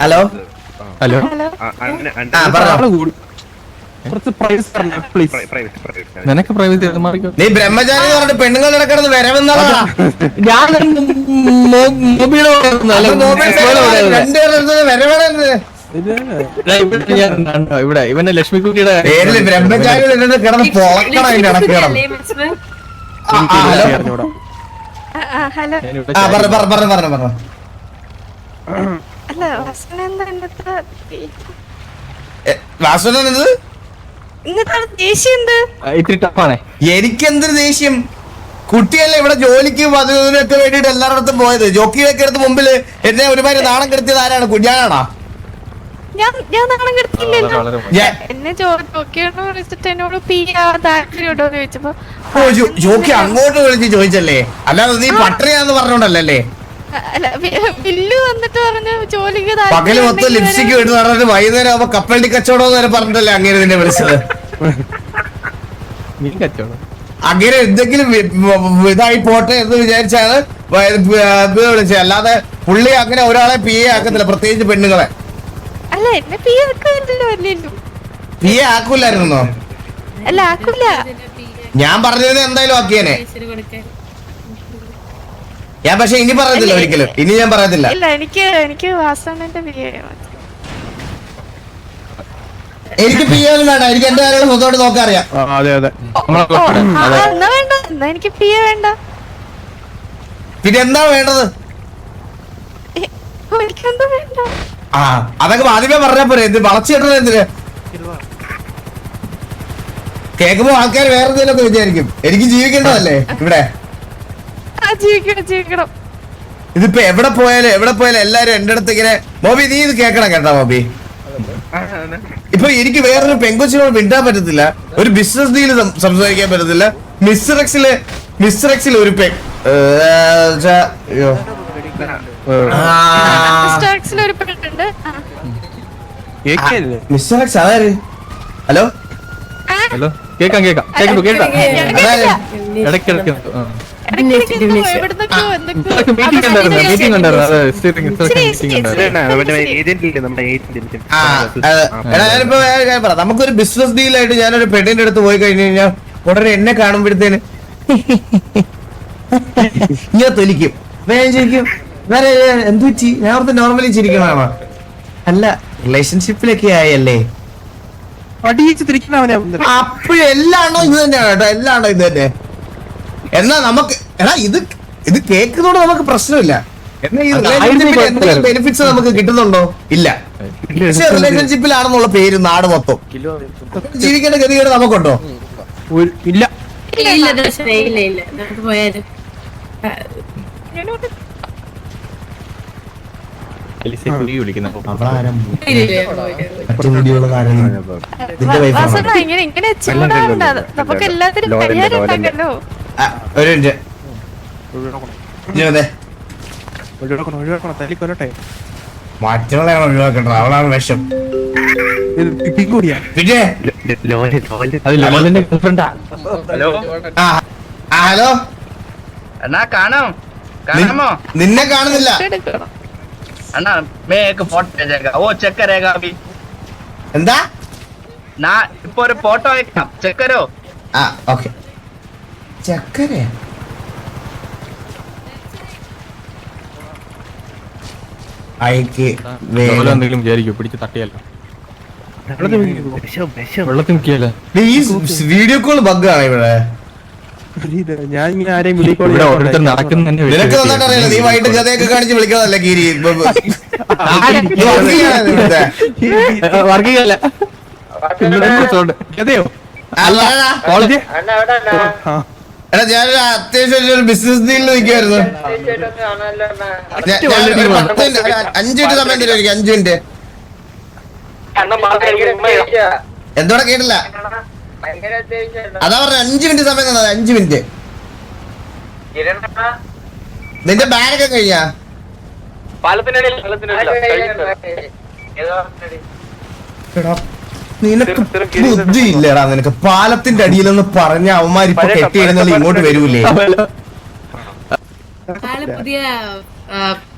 Hello hello നിനക്ക് privacy നീ ബ്രഹ്മചാരി പറഞ്ഞിട്ട് പെണ്ണുങ്ങൾ കിടക്കുന്നത് വരവെന്നാ ഞാൻ ഇവിടെ ഇവന്റെ ലക്ഷ്മിക്കുട്ടിയുടെ പേരില് ബ്രഹ്മചാരി കിടന്ന് പൊളക്കണം അതിന്റെ ഇടക്ക് കിടന്ന് പറഞ്ഞു എനിക്കെന്തൊരു ദേഷ്യം കുട്ടിയല്ലേ ഇവിടെ ജോലിക്കും അതിനൊക്കെ വേണ്ടിട്ട് എല്ലായിടത്തും പോയത് ജോക്കിയൊക്കെ എടുത്ത് മുമ്പിൽ എന്നെ ഒരുമാതിരി നാണം കെടുത്തിയത് ആരാണ് കുഞ്ഞാനാണോ ജോക്കി അങ്ങോട്ട് വിളിച്ച് ചോദിച്ചല്ലേ അല്ലാതെ നീ പട്ടറിയാന്ന് പറഞ്ഞോണ്ടല്ലേ പകല് മൊത്തം ലിപ്സ്റ്റിക് ഇട്ട് നടന്നിട്ട് വൈകുന്നേരം ആവുമ്പോ കപ്പലണ്ടി കച്ചവടം വരെ പറഞ്ഞിട്ടല്ലേ അങ്ങനെ നിന്നെ വിളിച്ചത് അങ്ങനെ എന്തെങ്കിലും ഇതായി പോട്ടെ എന്ന് വിചാരിച്ചാണ് വിളിച്ചത് അല്ലാതെ പുള്ളി അങ്ങനെ ഒരാളെ പി എ ആക്കത്തില്ല പ്രത്യേകിച്ച് പെണ്ണുങ്ങളെ പി എ ആക്കൂലായിരുന്നോ ഞാൻ പറഞ്ഞത് എന്തായാലും ആക്കിയേനെ ഞാൻ പക്ഷെ ഇനി പറയത്തില്ല ഒരിക്കലും ഇനി ഞാൻ പറയത്തില്ല എനിക്ക് പി എ വേണ്ട എനിക്ക് എന്റെ കാര്യങ്ങൾ സ്വന്തമായിട്ട് നോക്കാൻ അറിയാം പിന്നെ എന്താ വേണ്ടത് ആ അതൊക്കെ ആദ്യമേ പറഞ്ഞാ പോരെ എന്ത് വളച്ചു കിട്ടണ എന്തിന് കേൾക്കുമ്പോ ആൾക്കാർ വേറെ എന്തെങ്കിലുമൊക്കെ വിചാരിക്കും എനിക്ക് ജീവിക്കേണ്ടതല്ലേ ഇവിടെ ഇതിപ്പോ എവിടെ പോയാലും എല്ലാരും എന്റെ അടുത്ത് ഇങ്ങനെ മോബി നീ ഇത് കേക്കണം കേട്ടോ മോബി ഇപ്പൊ എനിക്ക് വേറൊരു പെങ്കൊച്ചിനോട് മിണ്ടാൻ പറ്റത്തില്ല ഒരു ബിസിനസ് ഡീല് സംസാരിക്കാൻ പറ്റത്തില്ല മിസ്റ്റർ എക്സിൽ ഒരു മിസ്റ്റർ എക്സ് അതാര് ഹലോ ഹലോ കേക്കാം ഇടയ്ക്കിടയ്ക്ക് നമുക്കൊരു ബിസിനസ് ഡീലായിട്ട് ഞാനൊരു പെണ്ണിന്റെ അടുത്ത് പോയി കഴിഞ്ഞു കഴിഞ്ഞാൽ ഉടനെ എന്നെ കാണുമ്പോഴത്തേന് ഇങ്ങനെ തൊലിക്കും ഞാൻ ചിരിക്കും എന്ത് പറ്റി ഞാൻ ഓർത്ത് നോർമലി ചിരിക്കണാണോ അല്ല റിലേഷൻഷിപ്പിലൊക്കെ ആയല്ലേ അപ്പോഴെല്ലാണോ ഇത് തന്നെയാണ് കേട്ടോ എല്ലാണോ ഇത് തന്നെ എന്നാ നമുക്ക് എടാ ഇത് കേൾക്കുന്നോണ്ട് നമുക്ക് പ്രശ്നമില്ല എന്നാ ഈ റിലേഷൻഷിപ്പിൽ എന്തെങ്കിലും ബെനിഫിറ്റ്സ് നമുക്ക് കിട്ടുന്നുണ്ടോ ഇല്ല പക്ഷെ റിലേഷൻഷിപ്പിലാണെന്നുള്ള പേര് നാട് മൊത്തം ജീവിക്കേണ്ട ഗതികേട് നമുക്കുണ്ടോ ഇല്ല മറ്റുള്ളതാണ് ഒഴിവാക്കണ്ടത് അവളാണ് വിഷം പിന്നെ ഹലോ എന്നാ കാണാമോ നിന്നെ കാണുന്നില്ല अन्ना मैं एक फोटो भेजेगा वो चेक करेगा अभी എന്താ ना ഇപ്പോ ഒരു ഫോട്ടോ അയക്കാം ചെക്ക് കരോ ആ ഓക്കേ ചക്കര അയക്ക് എന്തെങ്കിലും വിചാരിക്കും പിടിച്ച് തട്ടിയല്ലോ വെള്ളത്തിൽ മുക്കിയല്ലേ വീഡിയോ കോൾ ബഗ് ആണ് ഇവിടെ ഞാൻ ഇങ്ങനെ ആരെയും നടക്കുന്ന നിനക്ക് നന്നായിട്ട് അറിയാലോ നീ വൈകിട്ട് കഥയൊക്കെ കാണിച്ച് വിളിക്കണതല്ലേ ഗിരി വർഗീയല്ല കഥയോ എടാ ഞാനൊരു അത്യാവശ്യം ഒരു ബിസിനസ് ഡീലിൽ നിൽക്കുമായിരുന്നു 5 മിനിറ്റ് സമയം തരും എനിക്ക് 5 മിനിറ്റ് എന്തോടെ കേട്ടില്ല അതാ പറഞ്ഞ 5 മിനിറ്റ് സമയം തന്നത് 5 മിനിറ്റ് നിന്റെ ബാഗൊക്കെ കഴിഞ്ഞാ നിനക്ക് ബുദ്ധി ഇല്ലടാ നിനക്ക് പാലത്തിന്റെ അടിയിലെന്ന് പറഞ്ഞ അവന്മാരിപ്പൊ കെട്ടിയിരുന്നാലും ഇങ്ങോട്ട് വരൂലേ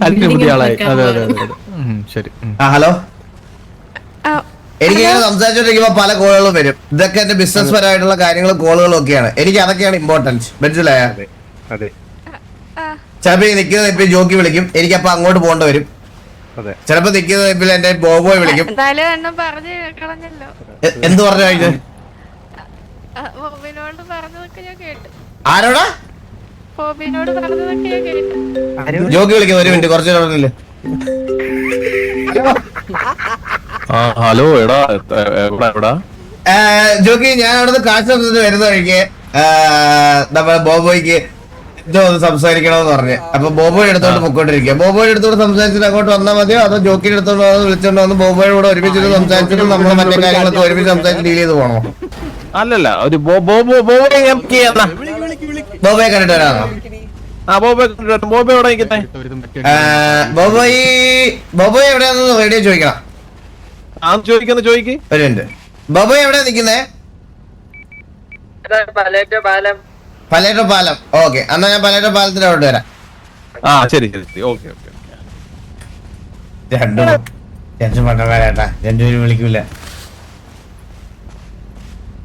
അതിന് പുതിയ ആളായി. അതെ അതെ അതെ അതെ. ശരി. ഹലോ, എനിക്ക് ഇങ്ങനെ സംസാരിച്ചോണ്ടിരിക്കുമ്പോ പല കോളുകളും വരും. ഇതൊക്കെ എന്റെ ബിസിനസ് പരമായിട്ടുള്ള കാര്യങ്ങളും കോളുകളും ഒക്കെയാണ്. എനിക്ക് അതൊക്കെയാണ് ഇമ്പോർട്ടൻസ്, മനസ്സിലായ? ചിലപ്പോ നിൽക്കുന്ന ഇപ്പൊ ജോക്കി വിളിക്കും, എനിക്കപ്പൊ അങ്ങോട്ട് പോകേണ്ടി വരും. ചിലപ്പോ നിൽക്കുന്ന ഇപ്പൊ എന്റെ ബോബോയ് വിളിക്കും. എന്ത് പറഞ്ഞു കഴിഞ്ഞു? ആരോടാ ജോക്കി വിളിക്കുന്നു? ഒരു മിനിറ്റ്, കുറച്ച് പറഞ്ഞില്ല. ഹലോ, എടാ എവിടാ ജോക്കി? ഞാൻ അവിടുന്ന് കാശ് വരുന്ന വഴിക്ക് നമ്മളെ ബോബോയ്ക്ക് എന്തോ ഒന്ന് സംസാരിക്കണമെന്ന് പറഞ്ഞ്, അപ്പൊ ബോബോയുടെ അടുത്തോട്ട് പൊക്കോണ്ടിരിക്കുക. ബോബോയുടെ അടുത്തോട്ട് സംസാരിച്ചിട്ട് അങ്ങോട്ട് വന്നാൽ മതിയോ അതോ ജോക്കിയുടെ അടുത്തോട്ട് വിളിച്ചോണ്ട് വന്ന് ബോബോയുടെ കൂടെ ഒരുമിച്ച് സംസാരിച്ചിട്ട് നമ്മൾ മറ്റേ കാര്യങ്ങളൊക്കെ ഒരുമിച്ച് സംസാരിച്ച് ഡീൽ ചെയ്ത് പോകണോ? അല്ലല്ല, ഒരു ബോബോയെ കണ്ടിട്ട് വരാണോ? ബോബോയ് എവിടെയാണെന്ന് റേഡിയോ ചോദിക്കണം. ചോദിക്ക്. ഒരു മിനിറ്റ്, ബോബോയ് എവിടെയാ നിക്കുന്നേ? പലേറ്റോ പാലം. ഓക്കെ, എന്നാ ഞാൻ പലേറ്റോ പാലത്തിന്റെ അവിടെ വരാം. ശരി ശരി, ഓക്കെ ഓക്കെ. രണ്ടും പണ്ടമാരാട്ടാ, രണ്ടുപേരും വിളിക്കൂല.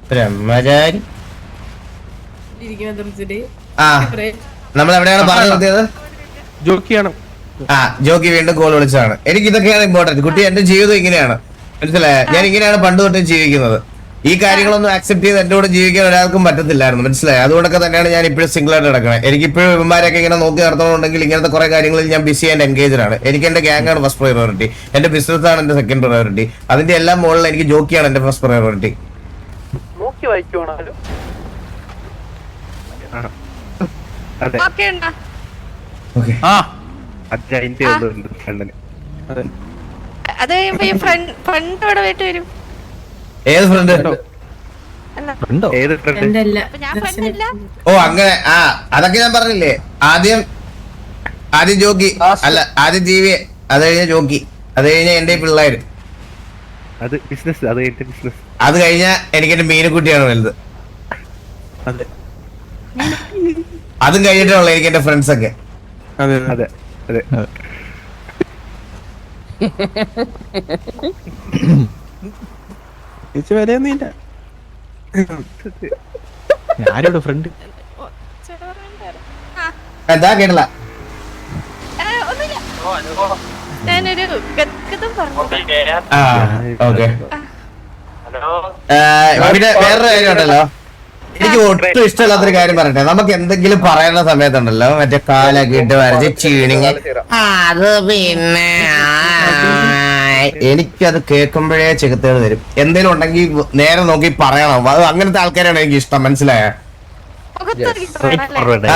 ബ്രഹ്മചാരി. നമ്മൾ എവിടെയാണ് പറഞ്ഞു നിർത്തിയത്? ജോക്കിയാണ്. ജോക്കി വീണ്ടും കോൾ വിളിച്ചതാണ്. എനിക്ക് ഇതൊക്കെയാണ് ഇമ്പോർട്ടന്റ്. കുട്ടി, എന്റെ ജീവിതം ഇങ്ങനെയാണ്, മനസ്സിലായ? ഞാൻ ഇങ്ങനെയാണ് പണ്ട് തൊട്ട് ജീവിക്കുന്നത്. ഈ കാര്യങ്ങളൊന്നും ആക്സെപ്റ്റ് ചെയ്ത് എന്റെ കൂടെ ജീവിക്കാൻ ഒരാൾക്കും പറ്റത്തില്ലായിരുന്നു, മനസ്സിലായി? അതുകൊണ്ടൊക്കെ തന്നെയാണ് ഞാൻ ഇപ്പോഴും സിംഗിൾ ആയിട്ട് നടക്കുന്നത്. എനിക്കിപ്പോഴും ഇവന്മാരൊക്കെ ഇങ്ങനെ നോക്കി നടത്തണമെന്നുണ്ടെങ്കിൽ ഇങ്ങനത്തെ കുറെ കാര്യങ്ങളിൽ ഞാൻ ബിസി ആൻഡ് എൻഗേജഡ് ആണ്. എനിക്ക് എന്റെ ഗ്യാങ് ആണ് ഫസ്റ്റ് പ്രയോറിറ്റി, എന്റെ ബിസിനസ് ആണ് എന്റെ സെക്കൻഡ് പ്രയോറിറ്റി, അതിന്റെ എല്ലാം മുകളിൽ എനിക്ക് ജോക്കിയാണ് എന്റെ ഫസ്റ്റ് പ്രയോറിറ്റി. ഏത് ഫ്രണ്ട്? ഓ അങ്ങനെ. അതൊക്കെ ഞാൻ പറഞ്ഞില്ലേ, ആദ്യം ജോക്കി അല്ല, ആദ്യം ജീവിയെ, അത് കഴിഞ്ഞ ജോക്കി, അത് കഴിഞ്ഞ എന്റെ പിള്ളേര്, അത് കഴിഞ്ഞ എനിക്ക് എന്റെ മീനുകുട്ടിയാണ് വലുത്, അതും കഴിഞ്ഞിട്ടുള്ള എനിക്ക് എന്റെ ഫ്രണ്ട്സ് ഒക്കെ. വിലയൊന്നുമില്ല. ആരോട് ഫ്രണ്ട്? എന്താ കേട്ടില്ല? പിന്നെ വേറൊരു കാര്യം ഉണ്ടല്ലോ, എനിക്ക് ഒട്ടും ഇഷ്ടമില്ലാത്തൊരു കാര്യം പറയട്ടെ. നമുക്ക് എന്തെങ്കിലും പറയുന്ന സമയത്തുണ്ടല്ലോ, മറ്റേ കാലൊക്കെ ഇട്ട് വരച്ച് ചീണിങ്, അത് പിന്നെ എനിക്കത് കേൾക്കുമ്പോഴേ ചെകുത്തേട് തരും. എന്തെങ്കിലും ഉണ്ടെങ്കിൽ നേരെ നോക്കി പറയണം. അത് അങ്ങനത്തെ ആൾക്കാരാണ് എനിക്ക് ഇഷ്ടം, മനസ്സിലായ?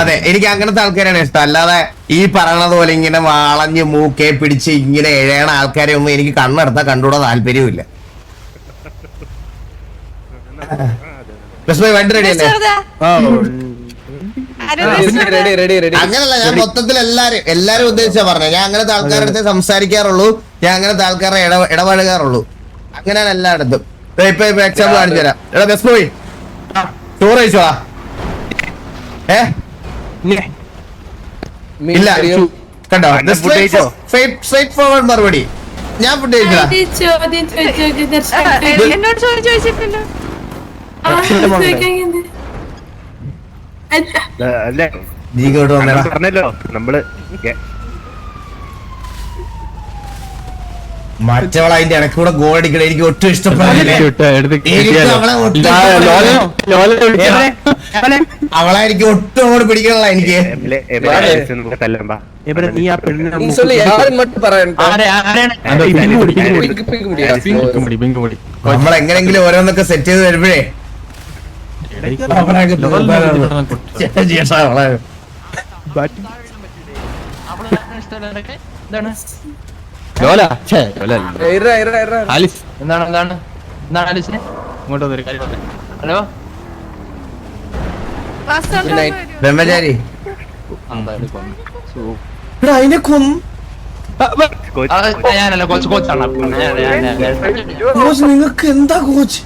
അതെ, എനിക്ക് അങ്ങനത്തെ ആൾക്കാരാണ് ഇഷ്ടം. അല്ലാതെ ഈ പറയണത് പോലെ ഇങ്ങനെ വളഞ്ഞ് മൂക്കെ പിടിച്ച് ഇങ്ങനെ എഴയണ ആൾക്കാരെ ഒന്നും എനിക്ക് കണ്ണെടുത്താൽ കണ്ടുകൂടാ താല്പര്യമില്ല. വണ്ടി റെഡി അല്ലേ? അങ്ങനല്ല, ഞാൻ മൊത്തത്തിൽ എല്ലാരും ഉദ്ദേശിച്ചാ പറഞ്ഞ. ഞാൻ അങ്ങനത്തെ ആൾക്കാരുടെ അടുത്ത് സംസാരിക്കാറുള്ളൂ, ഞാൻ അങ്ങനത്തെ ആൾക്കാരെ ഇടപഴകാറുള്ളൂ. അങ്ങനെയാണ് എല്ലായിടത്തും. ഇപ്പൊ എക്സാമ്പിൾ കാണിച്ചു തരാം. എടാ ബസ് പോയി ചോറ് കഴിച്ചോളാ. ഇല്ല കണ്ടോ, സ്ട്രേറ്റ് ഫോർവേഡ് മറുപടി. ഞാൻ ഫുഡ് കഴിച്ചോളാം. പറഞ്ഞല്ലോ നമ്മള് മറ്റവളെ അതിന്റെ ഇടയ്ക്ക് കൂടെ ഗോൾ അടിക്കണം. എനിക്ക് ഒട്ടും ഇഷ്ടപ്പെടില്ല. അവളെ എനിക്ക് ഒട്ടും അങ്ങോട്ട് പിടിക്കണല്ല. എനിക്ക് നമ്മളെങ്ങനെങ്കിലും ഓരോന്നൊക്കെ സെറ്റ് ചെയ്ത് വരുമ്പോഴേ ഹലോ ബ്രഹ്മചാരി, അതിനെ കൊന്നു. ഞാനല്ല കോച്ചാണ്. നിങ്ങൾക്ക് എന്താ കോച്ച്?